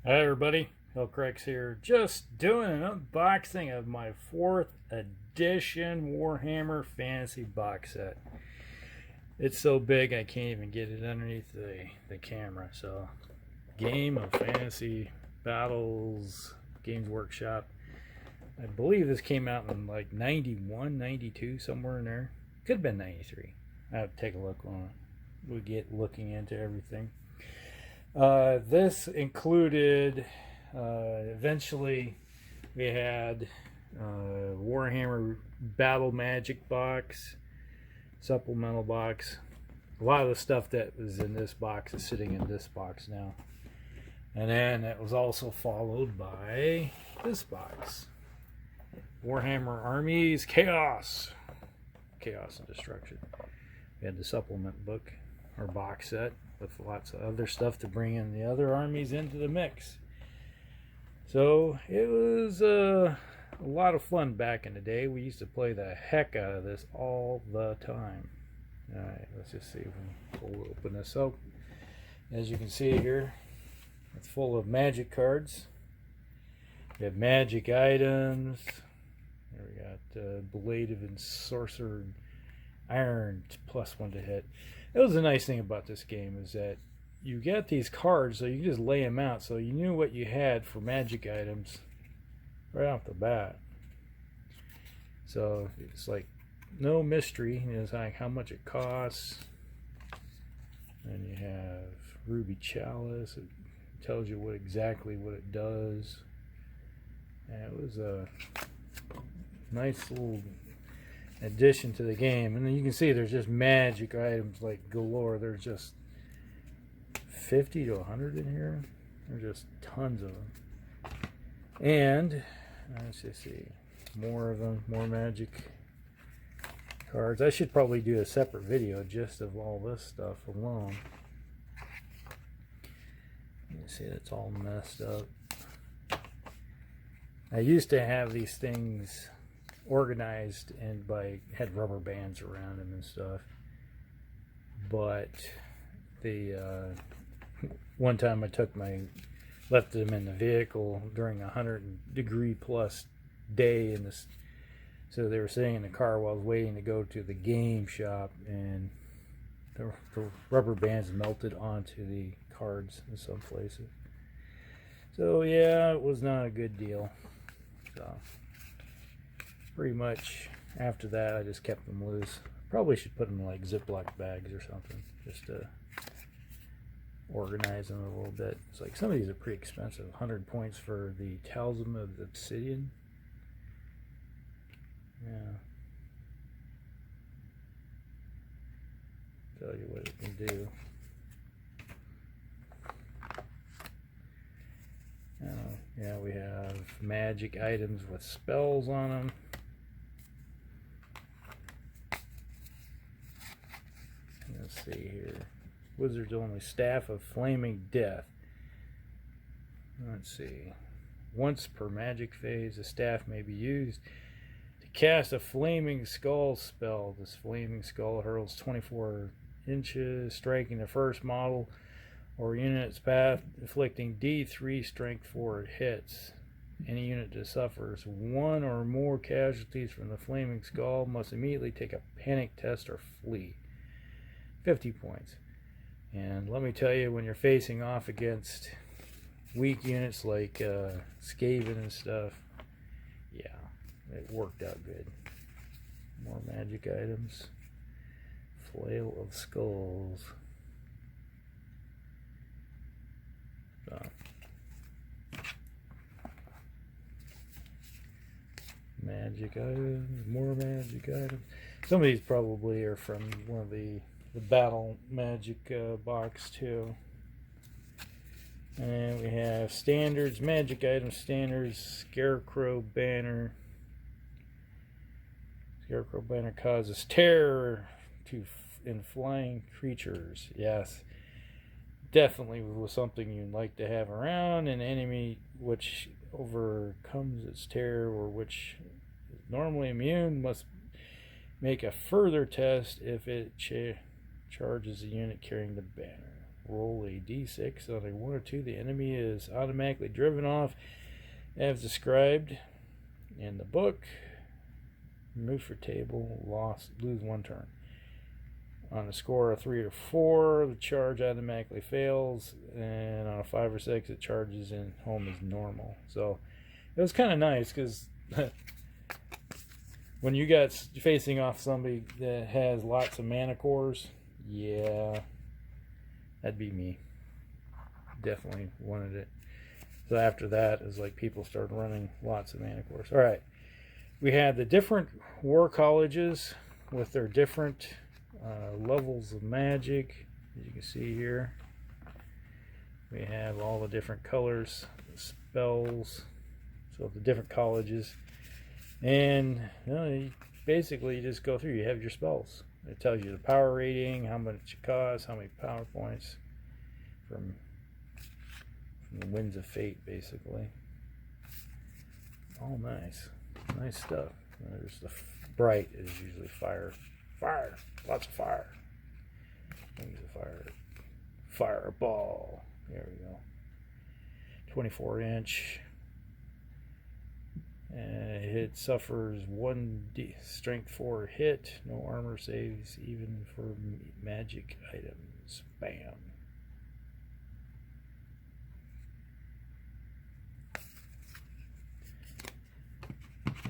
Hi everybody, Hellcracks here. Just doing an unboxing of my 4th edition Warhammer Fantasy box set. It's so big I can't even get it underneath the camera. So, Game of Fantasy Battles, Games Workshop. I believe this came out in like 91, 92, somewhere in there. Could have been 93. I have to take a look when we get looking into everything. This included, eventually, we had Warhammer Battle Magic box, supplemental box. A lot of the stuff that was in this box is sitting in this box now. And then it was also followed by this box, Warhammer Armies Chaos and Destruction. We had the supplement book or box set with lots of other stuff to bring in the other armies into the mix. So it was a lot of fun back in the day. We used to play the heck out of this all the time. Alright, let's just see if we'll open this up. As you can see here, it's full of magic cards. We have magic items. There we got Blade of Ensorcered Iron, +1 to hit. That was the nice thing about this game, is that you get these cards so you can just lay them out, so you knew what you had for magic items right off the bat. So it's like no mystery. It's like how much it costs. And you have Ruby Chalice. It tells you exactly what it does. And it was a nice little addition to the game. And then you can see there's just magic items like galore. There's just 50 to 100 in here. There's just tons of them. And let's just see, more of them, more magic cards. I should probably do a separate video just of all this stuff alone. You can see it's all messed up. I used to have these things organized and had rubber bands around them and stuff, but the one time I left them in the vehicle during a 100-degree plus day in this, so they were sitting in the car while I was waiting to go to the game shop, and the rubber bands melted onto the cards in some places. So yeah, it was not a good deal. So pretty much after that I just kept them loose. Probably should put them in like Ziploc bags or something, just to organize them a little bit. It's like some of these are pretty expensive. 100 points for the Talisman of the Obsidian. Yeah. Tell you what it can do. Yeah, we have magic items with spells on them. Let's see here. Wizards only. Staff of Flaming Death. Let's see. Once per magic phase, the staff may be used to cast a Flaming Skull spell. This Flaming Skull hurls 24 inches, striking the first model or unit in its path, inflicting D3 strength 4 hits. Any unit that suffers one or more casualties from the Flaming Skull must immediately take a panic test or flee. 50 points. And let me tell you, when you're facing off against weak units like Skaven and stuff, yeah, it worked out good. More magic items. Flail of Skulls. So, magic items, more magic items. Some of these probably are from one of the battle magic box too. And we have standards, magic items, standards, Scarecrow Banner. Scarecrow Banner causes terror in flying creatures. Yes, definitely was something you'd like to have around. An enemy which overcomes its terror or which is normally immune must make a further test if it charges a unit carrying the banner. roll a d6. On a 1 or 2, the enemy is automatically driven off as described in the book. Move for table, lose 1 turn. On a score of 3 or 4, the charge automatically fails, and on a 5 or 6, it charges in home as normal. So it was kind of nice because when you got facing off somebody that has lots of mana cores, yeah, that'd be me. Definitely wanted it. So after that, it's like people started running lots of mana cores. All right, we had the different war colleges with their different levels of magic. As you can see here, we have all the different colors, the spells, so the different colleges, and you basically you just go through. You have your spells. It tells you the power rating, how much it costs, how many power points from the Winds of Fate, basically. All nice stuff. There's the bright is usually fire, lots of fire. Wings of fire, fireball. There we go. 24-inch. It suffers 1d strength 4 hit, no armor saves, even for magic items. Bam.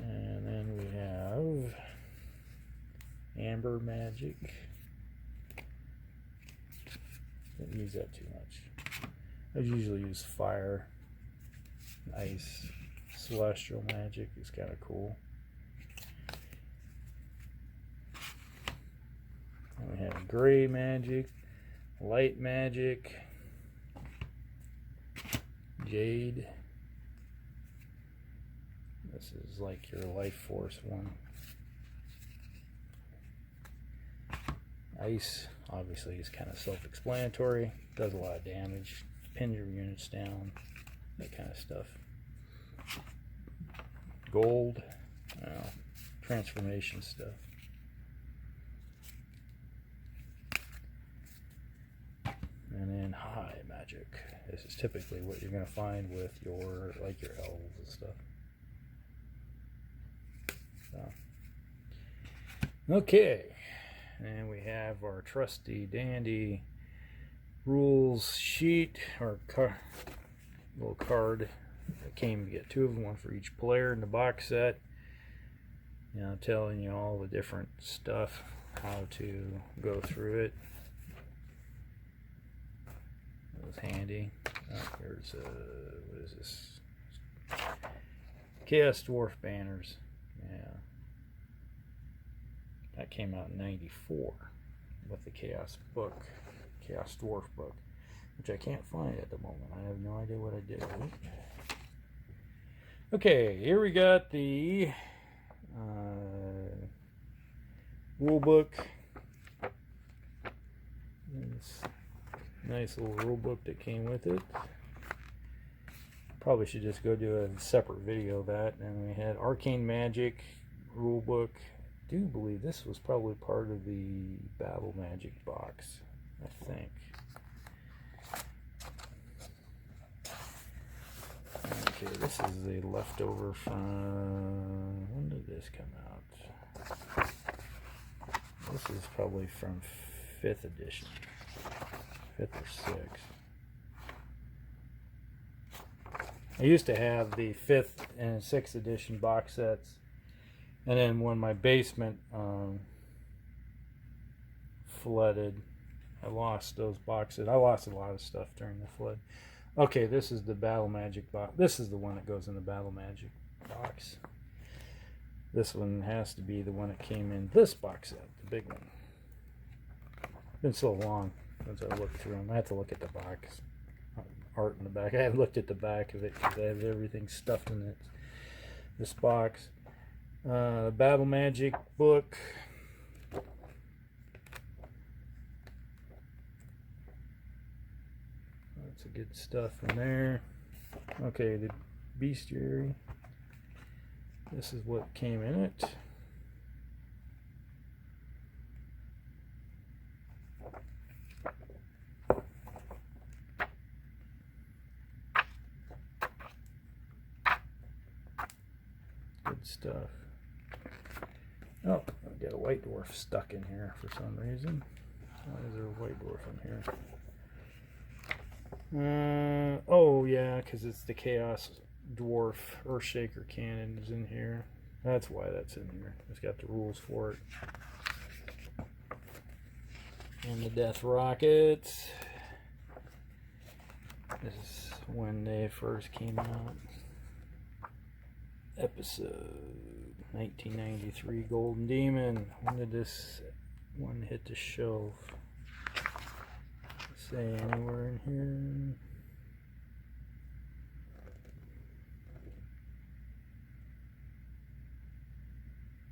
And then we have amber magic. Don't use that too much. I usually use fire, ice. Celestial magic is kind of cool. And we have gray magic, light magic, jade. This is like your life force one. Ice, obviously, is kind of self-explanatory. Does a lot of damage, pins your units down, that kind of stuff. Gold, transformation stuff. And then high magic. This is typically what you're going to find with your elves and stuff. So. Okay, and we have our trusty dandy rules sheet, or little card. It came to get 2 of them, one for each player in the box set. Telling you all the different stuff, how to go through it. It was handy. Here's what is this? Chaos Dwarf banners. Yeah, that came out in '94 with the Chaos book, Chaos Dwarf book, which I can't find at the moment. I have no idea what I did with it. Okay, here we got the rule book. This nice little rule book that came with it. Probably should just go do a separate video of that. And we had Arcane Magic rule book. I do believe this was probably part of the Battle Magic box, I think. Okay, this is a leftover from, when did this come out? This is probably from 5th edition, 5th or 6th. I used to have the 5th and 6th edition box sets, and then when my basement flooded, I lost those boxes. I lost a lot of stuff during the flood. Okay, this is the Battle Magic box. This is the one that goes in the Battle Magic box. This one has to be the one that came in this box set, the big one. Been so long since I looked through them. I have to look at the box art in the back. I haven't looked at the back of it because I have everything stuffed in it. This box, Battle Magic book. Lots of good stuff in there. Okay, the bestiary. This is what came in it. stuff. Oh, I've got a white dwarf stuck in here for some reason. Why is there a white dwarf in here? Oh yeah, because it's the Chaos Dwarf Earthshaker cannon is in here. That's why that's in here. It's got the rules for it. And the Death Rockets. This is when they first came out. Episode 1993 Golden Demon. When did this one hit the shelf? Say anywhere in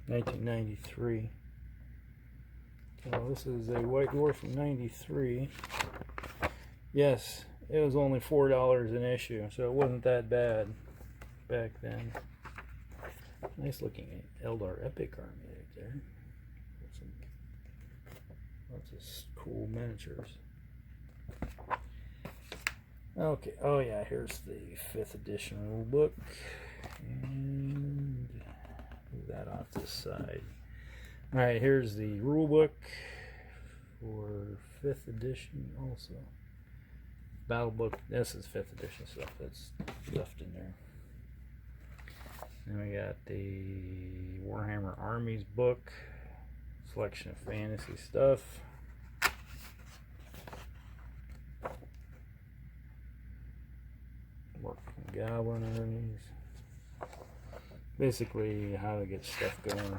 here? $1993. So this is a White Dwarf from '93. Yes, it was only $4 an issue, so it wasn't that bad back then. Nice looking Eldar Epic army right there. Lots of cool miniatures. Okay, oh yeah, here's the 5th edition rulebook. And move that off to the side. Alright, here's the rulebook for 5th edition also. Battle book, this is 5th edition stuff that's stuffed in there. Then we got the Warhammer Armies book, selection of fantasy stuff. Work from Goblin underneath. Basically, how to get stuff going.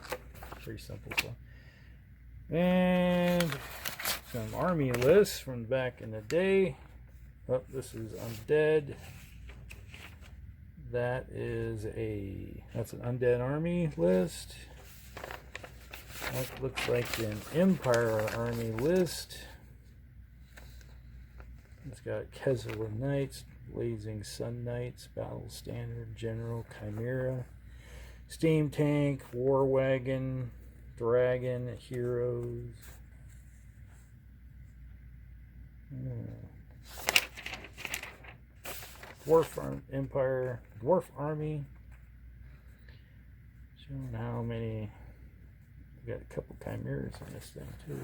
Pretty simple stuff. And some army lists from back in the day. Oh, this is Undead. That's an Undead Army list. That looks like an Empire Army list. It's got Kesselin Knights, Blazing Sun Knights, Battle Standard, General, Chimera, Steam Tank, War Wagon, Dragon, Heroes. Dwarf Army. Showing how many. We got a couple chimeras in this thing too.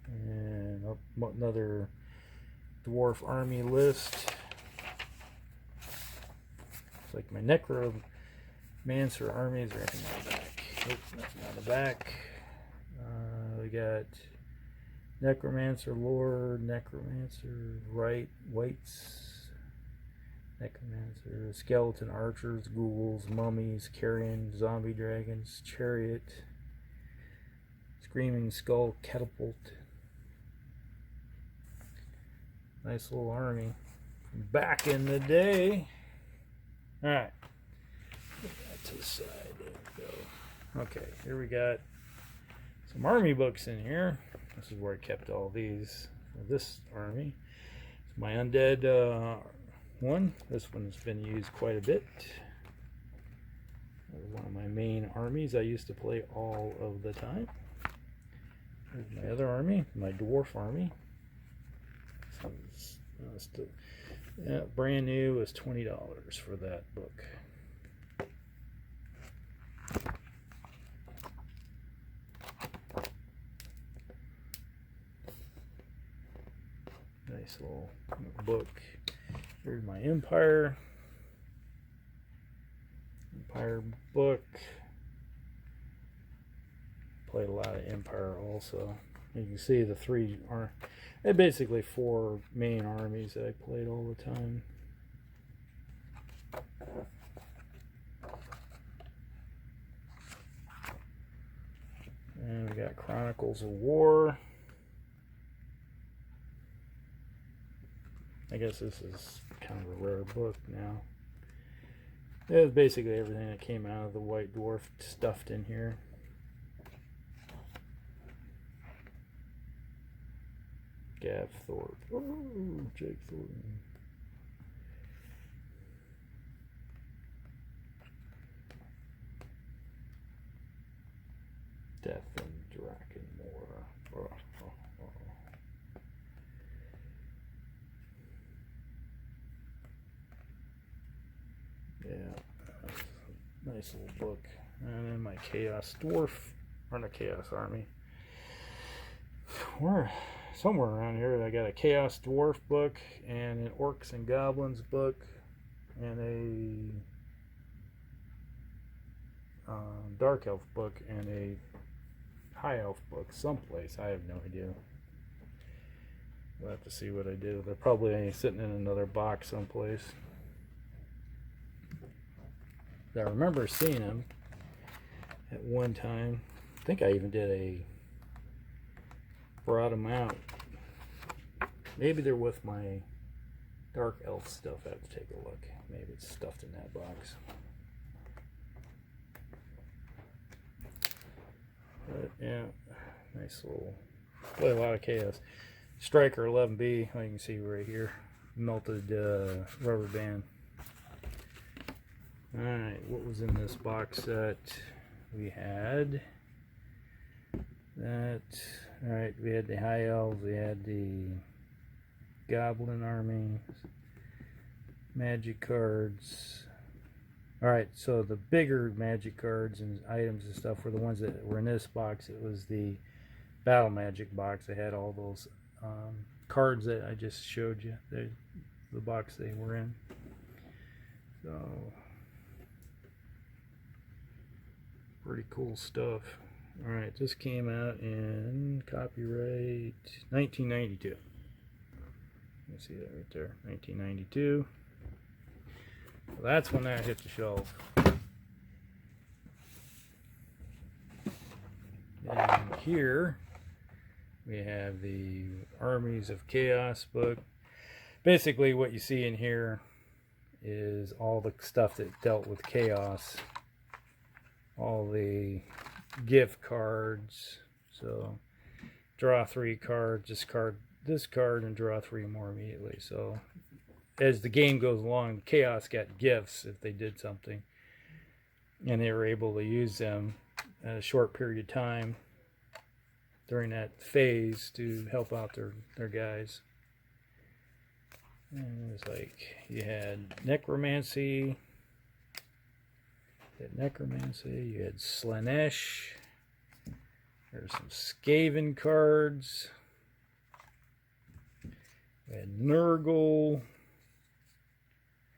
And another Dwarf Army list. It's like my Necromancer armies are anything on the back. Nope, nothing on the back. We got Necromancer Lord, Necromancer Whites, Necromancer, Skeleton Archers, Ghouls, Mummies, Carrion, Zombie Dragons, Chariot, Screaming Skull, Catapult. Nice little army from back in the day. Alright, put that to the side. There we go. Okay, here we got some army books in here. This is where I kept all these for this army. It's my Undead one. This one's been used quite a bit. One of my main armies I used to play all of the time. Here's my other army, my Dwarf Army. So brand new is $20 for that book. Nice little book. Here's my Empire book. Played a lot of Empire also. You can see the three are basically 4 main armies that I played all the time. And we got Chronicles of War. I guess this is kind of a rare book now. It was basically everything that came out of the White Dwarf stuffed in here. Gav Thorpe. Oh, Jake Thornton. Death and Drakenmore. Oh. Yeah. Nice little book. And then my Chaos Dwarf, or the Chaos Army. Somewhere around here I got a Chaos Dwarf book and an Orcs and Goblins book and a Dark Elf book and a High Elf book someplace. I have no idea. We'll have to see what I do. They're probably sitting in another box someplace. I remember seeing them at one time. I think I even brought them out. Maybe they're with my Dark Elf stuff. I have to take a look. Maybe it's stuffed in that box. But yeah, nice little, play a lot of Chaos. Striker 11B, you can see right here, melted rubber band. Alright, what was in this box set? We had that. Alright, we had the High Elves, we had the Goblin Army, Magic cards. Alright, so the bigger Magic cards and items and stuff were the ones that were in this box. It was the Battle Magic box. They had all those cards that I just showed you, the box they were in. So pretty cool stuff. Alright, this came out in copyright 1992. You can see that right there, 1992. So that's when that hit the shelf. And here we have the Armies of Chaos book. Basically what you see in here is all the stuff that dealt with chaos. All the gift cards. So draw 3 cards, discard this card and draw 3 more immediately. So as the game goes along, Chaos got gifts if they did something. And they were able to use them at a short period of time during that phase to help out their guys. And it was like you had Necromancy, you had Slaanesh, there's some Skaven cards, we had Nurgle,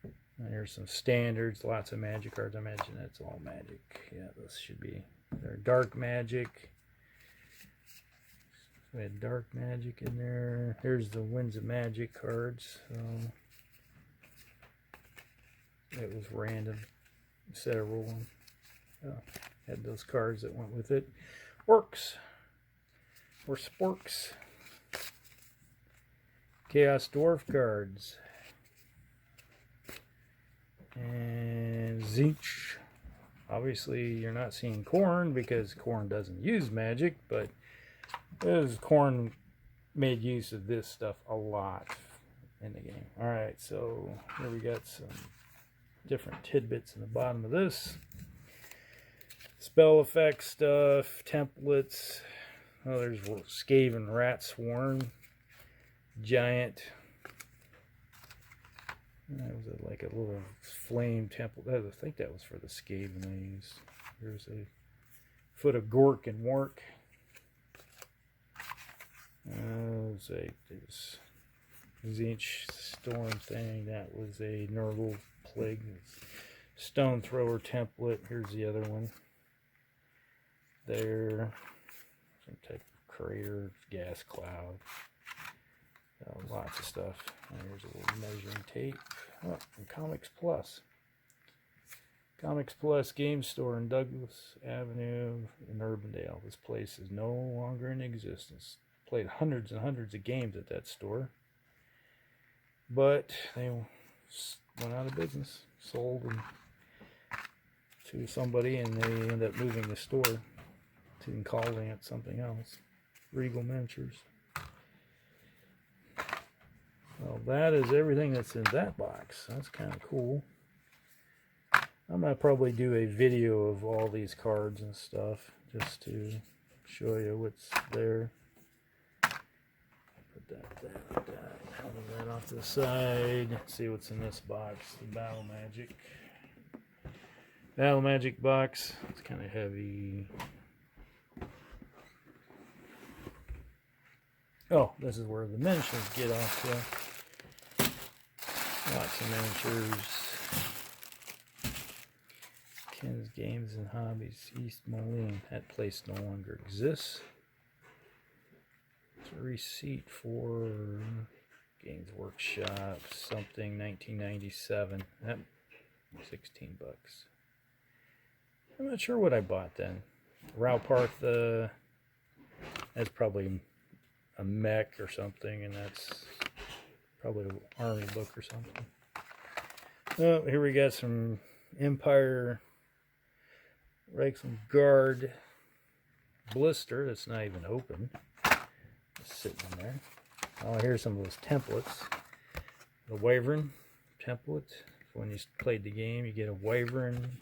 and here's some standards, lots of magic cards. I imagine that's all magic. Yeah, this should be their dark magic. We had dark magic in there. Here's the Winds of Magic cards. So it was random instead of rolling. Had those cards that went with it. Orcs or Sporks. Chaos Dwarf cards. And Tzeentch. Obviously you're not seeing Khorne because Khorne doesn't use magic, but Khorne made use of this stuff a lot in the game. Alright, so here we got some different tidbits in the bottom of this. Spell effect stuff, templates. Oh, there's Skaven Rat Swarm, Giant. That was like a little flame template. I think that was for the Skaven I used. Here's a foot of Gork and Wark. There's Tzeentch Storm thing. That was a Nurgle Plague. Stone Thrower template. Here's the other one. There. Some type of crater, gas cloud. Lots of stuff. And here's a little measuring tape. Oh, and Comics Plus. Comics Plus Game Store in Douglas Avenue in Urbandale. This place is no longer in existence. Played hundreds and hundreds of games at that store. But they went out of business. Sold them to somebody and they ended up moving the store to calling it something else. Regal Miniatures. Well, that is everything that's in that box. That's kind of cool. I'm going to probably do a video of all these cards and stuff just to show you what's there. Put that. Move that off to the side. See what's in this box. The Battle Magic. Battle Magic box. It's kind of heavy. Oh, this is where the miniatures get off to. Lots of miniatures. Ken's Games and Hobbies, East Moline. That place no longer exists. It's a receipt for Games Workshop, something 1997. That 16 bucks. I'm not sure what I bought then. Rauparth, that's probably a mech or something, and that's probably an army book or something. Oh, here we got some Empire Guard blister that's not even open. It's sitting in there. Oh, here's some of those templates. The Wyvern template. When you played the game, you get a Wyvern.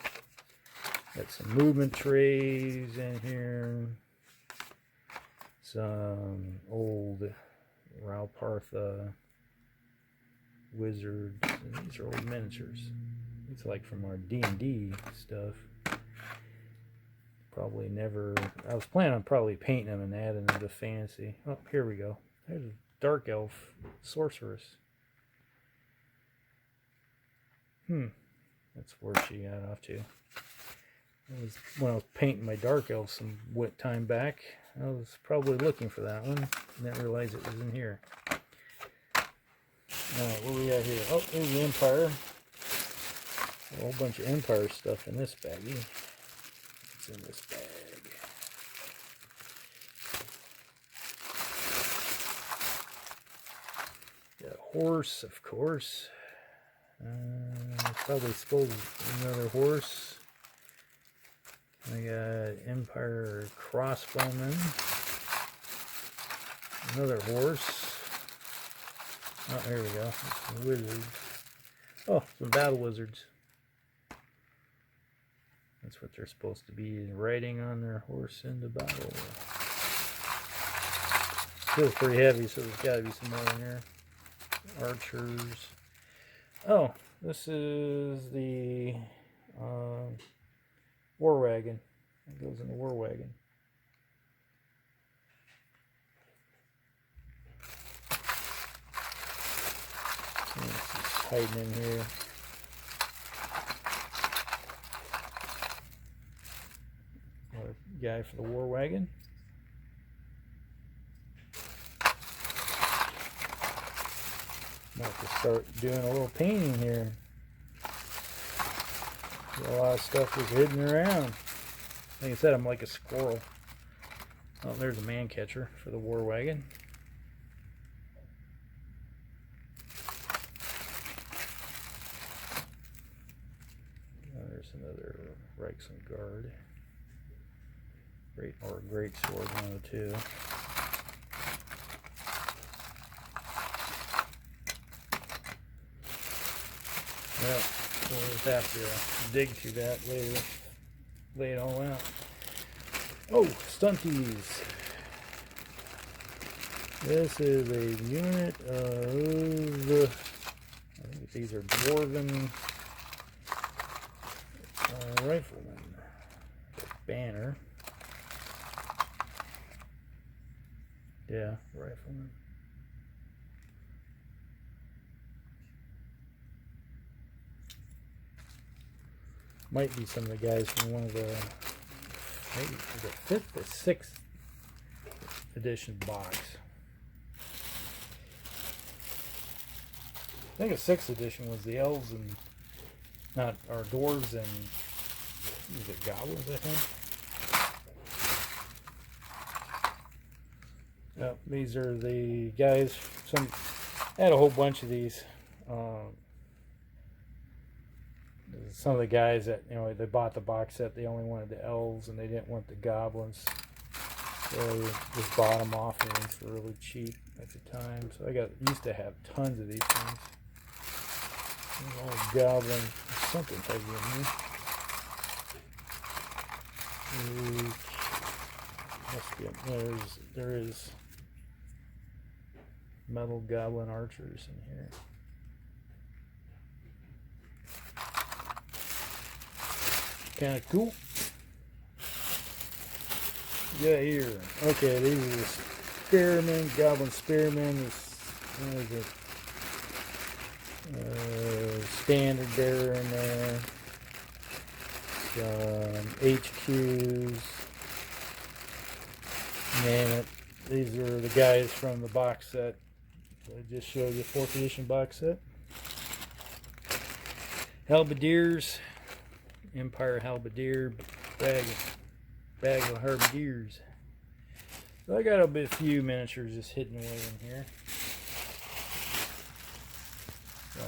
Got some movement trays in here. Some old Rauparth wizards. And these are old miniatures. It's like from our D&D stuff. Probably never. I was planning on probably painting them and adding them to fancy. Oh, here we go. There's a Dark Elf Sorceress. That's where she got off to. When I was painting my Dark Elf some time back, I was probably looking for that one. Didn't realize it was in here. Alright, what we got here? Oh, there's the Empire. A whole bunch of Empire stuff in this baggie. What's in this bag? Got a horse, of course. Probably supposed another horse. I got Empire Crossbowman. Another horse. Oh, here we go. Some wizards. Oh, some battle wizards. That's what they're supposed to be riding on their horse into battle. Feels pretty heavy, so there's got to be some more in here. Archers. Oh, this is the war wagon. It goes in the war wagon. It's hiding in here. Another guy for the war wagon. Might have to start doing a little painting here. A lot of stuff was hidden around. Like I said, I'm like a squirrel. Oh, there's a man catcher for the war wagon. Oh, there's another Reichsman Guard. Great sword, one of the two. Well, we'll just have to dig through that later. Lay it all out. Oh, stunties. This is a unit of, I think these are Dwarven riflemen. Banner. Yeah, riflemen. Might be some of the guys from one of the, maybe the 5th or 6th edition box. I think a 6th edition was the elves and not our dwarves and was it goblins, I think. Yep, these are the guys. I had a whole bunch of these. Some of the guys that, you know, they bought the box set, they only wanted the elves and they didn't want the goblins. So they just bought them off me for really cheap at the time. So I used to have tons of these things. Old goblin, something heavy in here. Must be there is metal goblin archers in here. kind of cool. Yeah, here. Okay, these are the Spearmen, Goblin Spearmen. There's a standard bearer in there. Some HQs. Name it. These are the guys from the box set. I just showed you, 4th edition box set. Halberdiers, Empire Halberdier, bag of halberdiers. So I got a few miniatures just hidden away in here. So,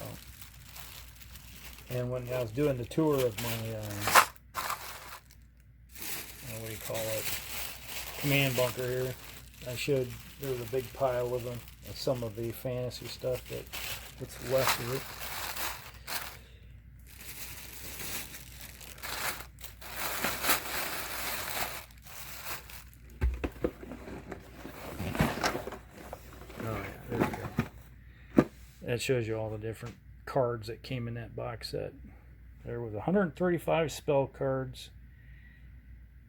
and when I was doing the tour of my, what do you call it, command bunker here, I showed there was a big pile of them, some of the fantasy stuff that's left of it. That shows you all the different cards that came in that box set. There was 135 spell cards,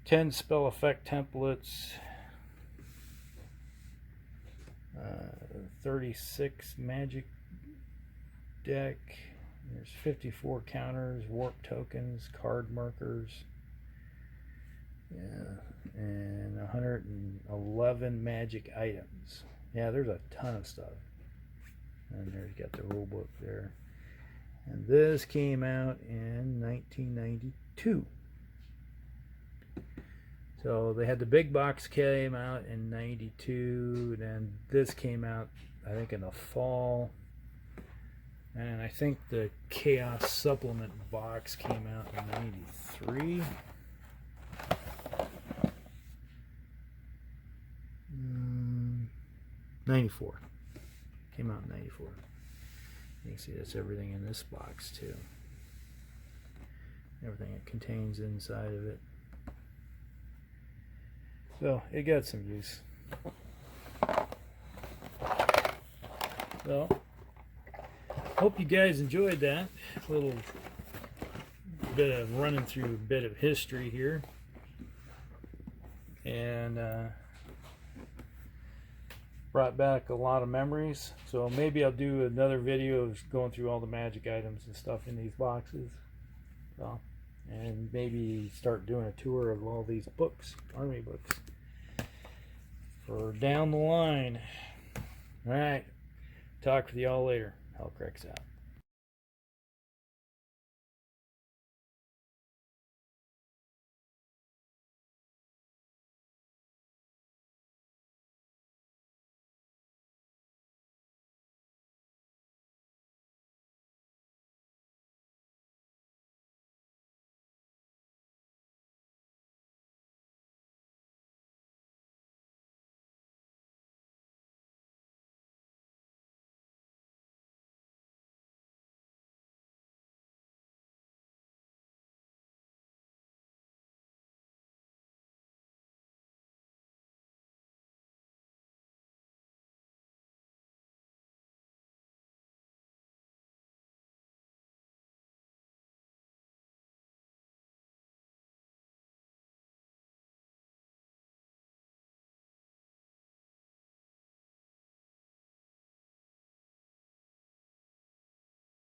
10 spell effect templates, 36 magic deck. There's 54 counters, warp tokens, card markers, yeah, and 111 magic items. Yeah, there's a ton of stuff. And there's got the rule book there. And this came out in 1992. So they had the big box came out in 92, and then this came out I think in the fall. And I think the Chaos Supplement box came out in 93. 94. Came out in 94. You can see that's everything in this box too. Everything it contains inside of it. So it got some use. So hope you guys enjoyed that little bit of running through a bit of history here. And brought back a lot of memories. So maybe I'll do another video of going through all the magic items and stuff in these boxes. So, and maybe start doing a tour of all these books, army books, for down the line. Alright, talk with y'all later. Hellcrex out.